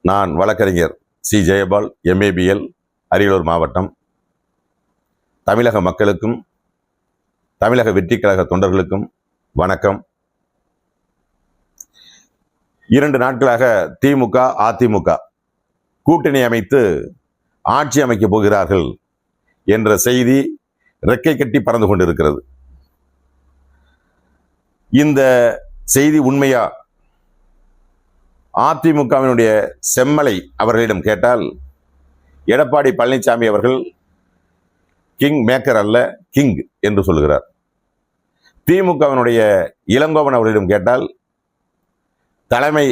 நான் வழக்கறிஞர் C Jayapal, MABL, Ariyalur மாவட்டம். தமிழக மக்களுக்கும் தமிழக வெற்றி கழக தொண்டர்களுக்கும் வணக்கம். 2 நாட்களாக திமுக, அதிமுக கூட்டணி அமைத்து ஆட்சி அமைக்கப் போகிறார்கள் என்ற செய்தி ரெக்கை கட்டி பறந்து கொண்டிருக்கிறது. இந்த செய்தி உண்மையா? அதிமுகவினுடைய செம்மலை அவர்களிடம் கேட்டால், எடப்பாடி பழனிசாமி அவர்கள் கிங் மேக்கர் அல்ல, கிங் என்று சொல்லுகிறார். திமுகவினுடைய இளங்கோவன் அவர்களிடம் கேட்டால், தலைமை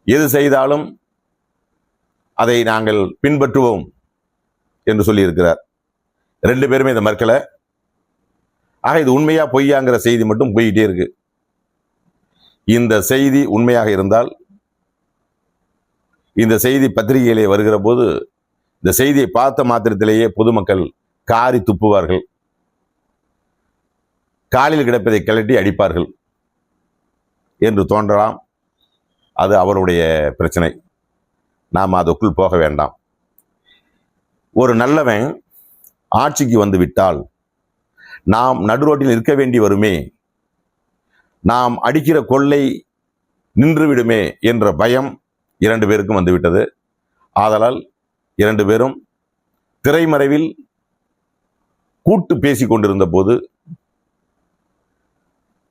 எது செய்தாலும் அதை நாங்கள் பின்பற்றுவோம் என்று சொல்லியிருக்கிறார். 2 பேருமே இதை மறுக்கல. ஆக இது உண்மையா பொய்யாங்கிற செய்தி மட்டும் போய்கிட்டே இருக்கு. இந்த செய்தி உண்மையாக இருந்தால், இந்த செய்தி பத்திரிகையிலே வருகிற போது இந்த செய்தியை பார்த்த மாத்திரத்திலேயே பொதுமக்கள் காரி துப்புவார்கள், காலில் கிடப்பதை கழட்டி அடிப்பார்கள் என்று தோன்றலாம். அது அவருடைய பிரச்சனை, நாம் அதுக்குள் போக வேண்டாம். ஒரு நல்லவன் ஆட்சிக்கு வந்து விட்டால் நாம் நடுரோட்டில் இருக்க வேண்டி வருமே, நாம் அடிக்கிற கொள்ளை நின்றுவிடுமே என்ற பயம் 2 பேருக்கும் வந்துவிட்டது. ஆதலால் 2 பேரும் திரைமறைவில் கூட்டு பேசிக் கொண்டிருந்த போது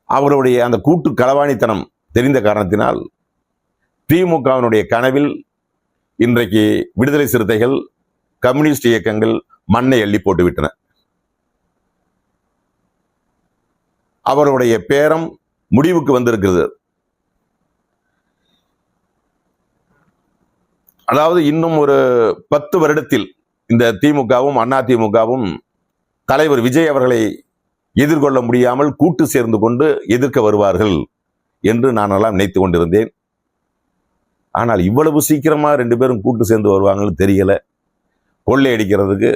அவருடைய அந்த கூட்டு களவாணித்தனம் தெரிந்த காரணத்தினால் திமுகவினுடைய கனவில் இன்றைக்கு விடுதலை சிறுத்தைகள், கம்யூனிஸ்ட் இயக்கங்கள் மண்ணை அள்ளி போட்டுவிட்டன. அவருடைய பேரம் முடிவுக்கு வந்திருக்கிறது. அதாவது இன்னும் ஒரு 10 வருடத்தில் இந்த திமுகவும் அதிமுகவும் தலைவர் விஜய் அவர்களை எதிர்கொள்ள முடியாமல் கூட்டு சேர்ந்து கொண்டு எதிர்க்க வருவார்கள் என்று நான் எல்லாம் நினைத்து கொண்டிருந்தேன். ஆனால் இவ்வளவு சீக்கிரமா 2 பேரும் கூட்டு சேர்ந்து வருவாங்கன்னு தெரியல. கொள்ளையடிக்கிறதுக்கு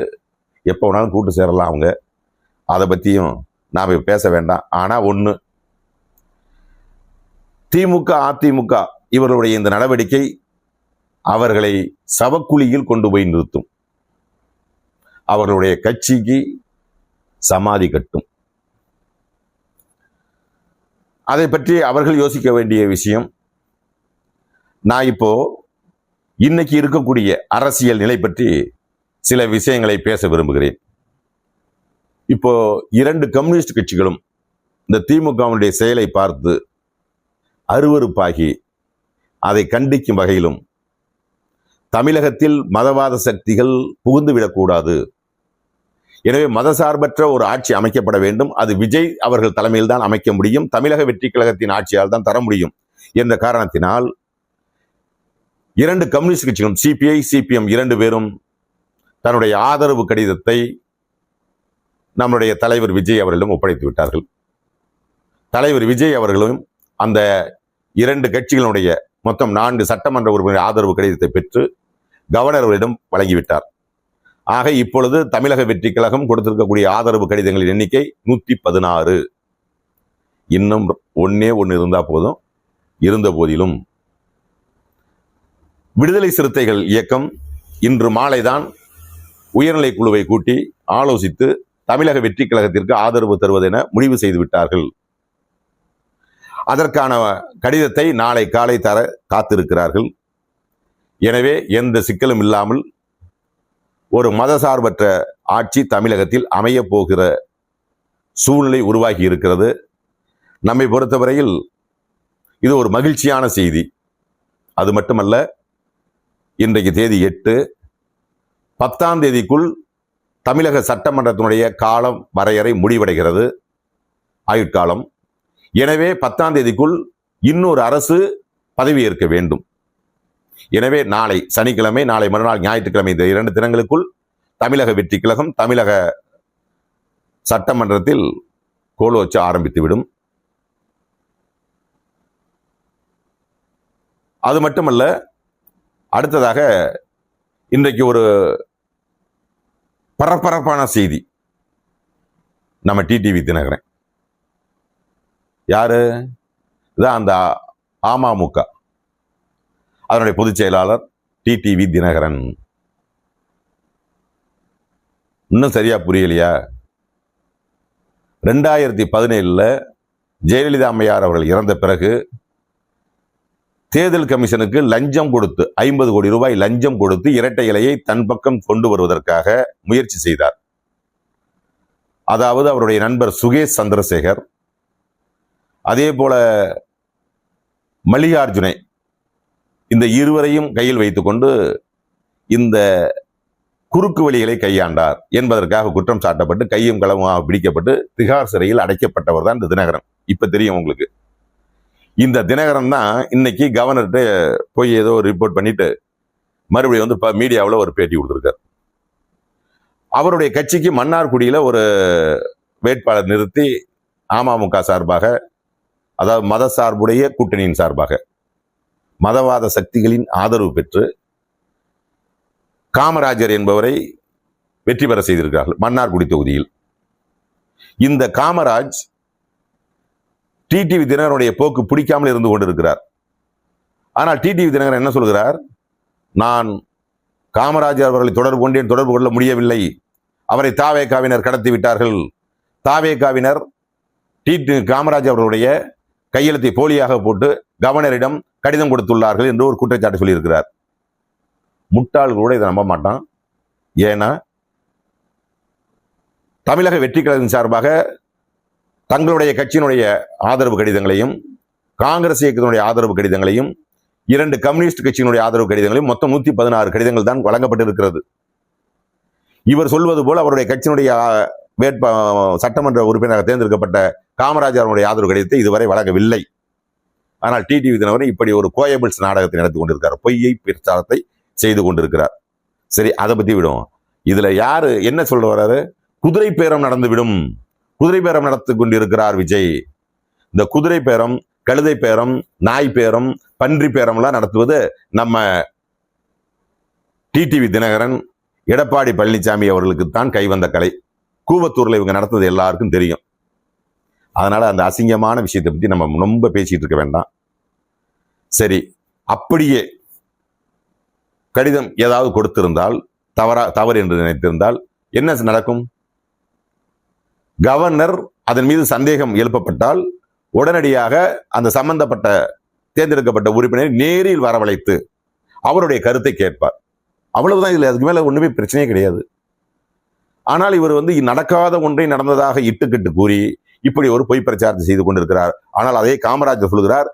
எப்போ வேணாலும் கூட்டு சேரலாம் அவங்க, அதை பற்றியும் நாம் பேச வேண்டாம். ஆனால் ஒன்று, திமுக அதிமுக இவர்களுடைய இந்த நடவடிக்கை அவர்களை சவக்குழியில் கொண்டு போய் நிறுத்தும், அவர்களுடைய கட்சிக்கு சமாதி கட்டும். அதை பற்றி அவர்கள் யோசிக்க வேண்டிய விஷயம். நான் இப்போ இன்னைக்கு இருக்கக்கூடிய அரசியல் நிலை பற்றி சில விஷயங்களை பேச விரும்புகிறேன். இப்போ 2 கம்யூனிஸ்ட் கட்சிகளும் இந்த திமுகவுடைய செயலை பார்த்து அருவருப்பாகி அதை கண்டிக்கும் வகையிலும், தமிழகத்தில் மதவாத சக்திகள் புகுந்துவிடக்கூடாது, எனவே மதசார்பற்ற ஒரு ஆட்சி அமைக்கப்பட வேண்டும், அது விஜய் அவர்கள் தலைமையில் தான் அமைக்க முடியும், தமிழக வெற்றி கழகத்தின் ஆட்சியால் தான் தர முடியும் என்ற காரணத்தினால் 2 கம்யூனிஸ்ட் கட்சிகளும் CPI, CPM 2 பேரும் தன்னுடைய ஆதரவு கடிதத்தை நம்முடைய தலைவர் விஜய் அவர்களிடம் ஒப்படைத்து விட்டார்கள். தலைவர் விஜய் அவர்களும் அந்த 2 கட்சிகளுடைய மொத்தம் 4 சட்டமன்ற உறுப்பினர் ஆதரவு கடிதத்தை பெற்று கவர்னர் அவர்களிடம் வழங்கிவிட்டார். ஆக இப்பொழுது தமிழக வெற்றி கழகம் கொடுத்திருக்கக்கூடிய ஆதரவு கடிதங்களின் எண்ணிக்கை 116. இன்னும் ஒன்னே இருந்தா போதும். இருந்த போதிலும் விடுதலை சிறுத்தைகள் இயக்கம் இன்று மாலைதான் உயர்நிலை குழுவை கூட்டி ஆலோசித்து தமிழக வெற்றி கழகத்திற்கு ஆதரவு தருவதென முடிவு செய்து விட்டார்கள். அதற்கான கடிதத்தை நாளை காலை தர காத்திருக்கிறார்கள். எனவே எந்த சிக்கலும் இல்லாமல் ஒரு மதசார்பற்ற ஆட்சி தமிழகத்தில் அமைய போகிற சூழ்நிலை உருவாகி இருக்கிறது. நம்மை பொறுத்தவரையில் இது ஒரு மகிழ்ச்சியான செய்தி. அது மட்டுமல்ல, இன்றைக்கு தேதி 8, 10ஆம் தேதிக்குள் தமிழக சட்டமன்றத்தினுடைய காலம் வரையறை முடிவடைகிறது, ஆயுட்காலம். எனவே 10ஆம் தேதிக்குள் இன்னொரு அரசு பதவியேற்க வேண்டும். எனவே நாளை சனிக்கிழமை, நாளை மறுநாள் ஞாயிற்றுக்கிழமை, இந்த 2 தினங்களுக்குள் தமிழக வெற்றி கழகம் தமிழக சட்டமன்றத்தில் கோலோச்ச ஆரம்பித்துவிடும். அது மட்டுமல்ல, அடுத்ததாக இன்றைக்கு ஒரு பரபரப்பான செய்தி. நம்ம டிடிவி தினகரன் யாரு? இதான் அந்த அமமுக. அதனுடைய பொதுச் செயலாளர் டிடிவி தினகரன். இன்னும் சரியா புரியலையா? 2017 ஜெயலலிதா அம்மையார் அவர்கள் இறந்த பிறகு தேர்தல் கமிஷனுக்கு லஞ்சம் கொடுத்து 50 கோடி ரூபாய் லஞ்சம் கொடுத்து இரட்டை இலையை தன் பக்கம் கொண்டு வருவதற்காக முயற்சி செய்தார். அதாவது அவருடைய நண்பர் சுகேஷ் சந்திரசேகர், அதே போல மல்லிகார்ஜுனை, இந்த இருவரையும் கையில் வைத்துக்கொண்டு இந்த குறுக்கு வழிகளை கையாண்டார் என்பதற்காக குற்றம் சாட்டப்பட்டு கையும் களவுமாக பிடிக்கப்பட்டு திகார் சிறையில் அடைக்கப்பட்டவர் தான் இந்த தினகரன். இப்ப தெரியும் உங்களுக்கு. இந்த தினகரன் தான் இன்னைக்கு கவர்னர்கிட்ட போய் ஏதோ ஒரு ரிப்போர்ட் பண்ணிட்டு மறுபடியும் வந்து மீடியாவில் ஒரு பேட்டி கொடுத்துருக்கார். அவருடைய கட்சிக்கு மன்னார்குடியில ஒரு வேட்பாளர் நிறுத்தி அமமுக சார்பாக, அதாவது மத சார்புடைய கூட்டணியின் சார்பாக மதவாத சக்திகளின் ஆதரவு பெற்று காமராஜர் என்பவரை வெற்றி பெற செய்திருக்கிறார்கள் மன்னார்குடி தொகுதியில். இந்த காமராஜ் டிடிவி தினகரனுடைய போக்கு பிடிக்காமல் இருந்து கொண்டிருக்கிறார். ஆனால் டிடிவி தினகரன் என்ன சொல்கிறார்? நான் காமராஜர் அவர்களை தொடர்பு கொள்ள முடியவில்லை, அவரை தாவேகாவினர் கடத்தி விட்டார்கள், தாவேகாவினர் காமராஜர் அவர்களுடைய கையெழுத்தை போலியாக போட்டு கவர்னரிடம் கடிதம் கொடுத்துள்ளார்கள் என்று ஒரு குற்றச்சாட்டு சொல்லியிருக்கிறார். முட்டாள்கள் கூட இதை நம்ப மாட்டான். ஏன்னா தமிழக வெற்றி கழகத்தின் சார்பாக தங்களுடைய கட்சியினுடைய ஆதரவு கடிதங்களையும், காங்கிரஸ் இயக்கத்தினுடைய ஆதரவு கடிதங்களையும், 2 கம்யூனிஸ்ட் கட்சியினுடைய ஆதரவு கடிதங்களையும், மொத்தம் 116 கடிதங்கள் தான் வழங்கப்பட்டிருக்கிறது. இவர் சொல்வது போல் அவருடைய கட்சியினுடைய சட்டமன்ற உறுப்பினராக தேர்ந்தெடுக்கப்பட்ட காமராஜர் அவருடைய ஆதரவு கடிதத்தை இதுவரை வழங்கவில்லை. ஆனால் டிடிவி தினகரன் இப்படி ஒரு கோயபிள்ஸ் நாடகத்தை நடத்தி கொண்டிருக்கிறார், பொய்யை பிரச்சாரத்தை செய்து கொண்டிருக்கிறார். சரி, அதை பத்தி விடும். இதுல யாரு என்ன சொல்ல வர்றாரு? குதிரை பேரம் நடந்துவிடும், குதிரை பேரம் நடத்தி கொண்டிருக்கிறார் விஜய். இந்த குதிரை பேரம், கழுதை பேரம், நாய் பேரம், பன்றி பேரம் எல்லாம் நடத்துவது நம்ம டிடிவி தினகரன், எடப்பாடி பழனிசாமி அவர்களுக்கு தான் கைவந்த கலை. கூவத்தூர்ல இவங்க நடத்தது எல்லாருக்கும் தெரியும். அதனால அந்த அசிங்கமான விஷயத்தை பத்தி நம்ம ரொம்ப பேசிட்டு இருக்க வேண்டாம். சரி, அப்படியே கடிதம் ஏதாவது கொடுத்திருந்தால், தவறு என்று நினைத்திருந்தால் என்ன நடக்கும்? கவர்னர் அதன் மீது சந்தேகம் எழுப்பப்பட்டால் உடனடியாக அந்த சம்பந்தப்பட்ட தேர்ந்தெடுக்கப்பட்ட உறுப்பினரை நேரில் வரவழைத்து அவருடைய கருத்தை கேட்பார். அவ்வளவுதான். இதுல அதுக்கு மேல ஒண்ணுமே பிரச்சனையே கிடையாது. ஆனால் இவர் நடக்காத ஒன்றை நடந்ததாக இட்டுக்கிட்டு கூறி இப்படி ஒரு பொய் பிரச்சாரத்தை செய்து கொண்டிருக்கிறார். ஆனால் அதே காமராஜர் சொல்கிறார்,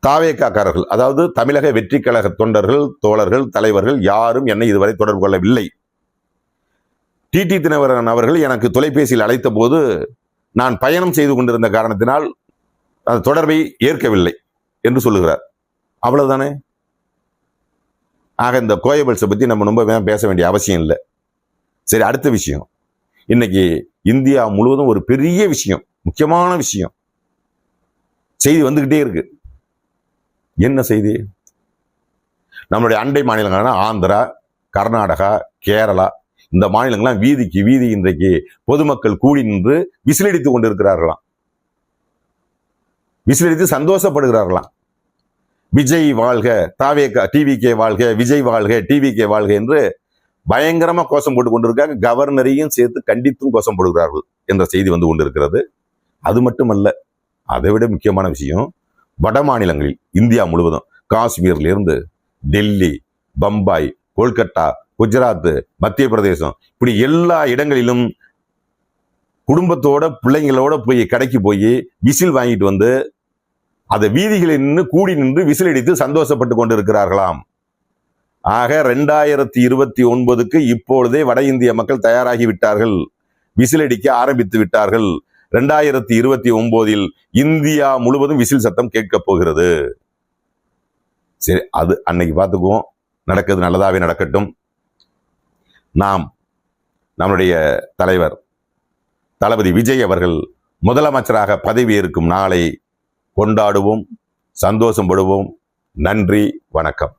தாவேக்காரர்கள், அதாவது தமிழக வெற்றி கழக தொண்டர்கள், தோழர்கள், தலைவர்கள் யாரும் என்னை இதுவரை தொடர்பு கொள்ளவில்லை. டிடி தினகரன் அவர்கள் எனக்கு தொலைபேசியில் அழைத்த போது நான் பயணம் செய்து கொண்டிருந்த காரணத்தினால் அந்த தொடர்பை ஏற்கவில்லை என்று சொல்லுகிறார். அவ்வளவுதானே. ஆக இந்த கோயபிள்ஸை பத்தி நம்ம ரொம்ப பேச வேண்டிய அவசியம் இல்லை. சரி, அடுத்த விஷயம். இன்னைக்கு இந்தியா முழுவதும் ஒரு பெரிய விஷயம், முக்கியமான விஷயம், செய்தி வந்துகிட்டே இருக்கு. என்ன செய்தி? நம்மளுடைய அண்டை மாநிலங்களான ஆந்திரா, கர்நாடகா, கேரளா, இந்த மாநிலங்கள்லாம் வீதிக்கு வீதி இன்றைக்கு பொதுமக்கள் கூடி நின்று விசிலடித்துக் கொண்டிருக்கிறார்களாம், விசிலடித்து சந்தோஷப்படுகிறார்களாம். விஜய் வாழ்க, தாவேகா, டிவிகே வாழ்க, விஜய் வாழ்க, டிவிகே வாழ்க என்று பயங்கரமா கோஷம் போட்டுக் கொண்டிருக்காங்க. கவர்னரையும் சேர்த்து கண்டித்தும் கோஷம் போடுகிறார்கள் என்ற செய்தி வந்து கொண்டிருக்கிறது. அது மட்டுமல்ல, அதை விட முக்கியமான விஷயம், வட மாநிலங்களில் இந்தியா முழுவதும், காஷ்மீர்ல இருந்து டெல்லி, பம்பாய், கொல்கத்தா, குஜராத், மத்திய பிரதேசம், இப்படி எல்லா இடங்களிலும் குடும்பத்தோட பிள்ளைங்களோட போய் கடைக்கு போய் விசில் வாங்கிட்டு வந்து அதை வீதிகளில் நின்று கூடி நின்று விசில் அடித்து சந்தோஷப்பட்டு கொண்டிருக்கிறார்களாம். ஆக 2029க்கு இப்பொழுதே வட இந்திய மக்கள் தயாராகி விட்டார்கள், விசிலடிக்க ஆரம்பித்து விட்டார்கள். 2029 இந்தியா முழுவதும் விசில் சத்தம் கேட்க போகிறது. சரி, அது அன்னைக்கு பார்த்துக்குவோம். நடக்கிறது நல்லதாவே நடக்கட்டும். நாம் நம்முடைய தலைவர் தளபதி விஜய் அவர்கள் முதலமைச்சராக பதவியேற்கும் நாளை கொண்டாடுவோம், சந்தோஷப்படுவோம். நன்றி, வணக்கம்.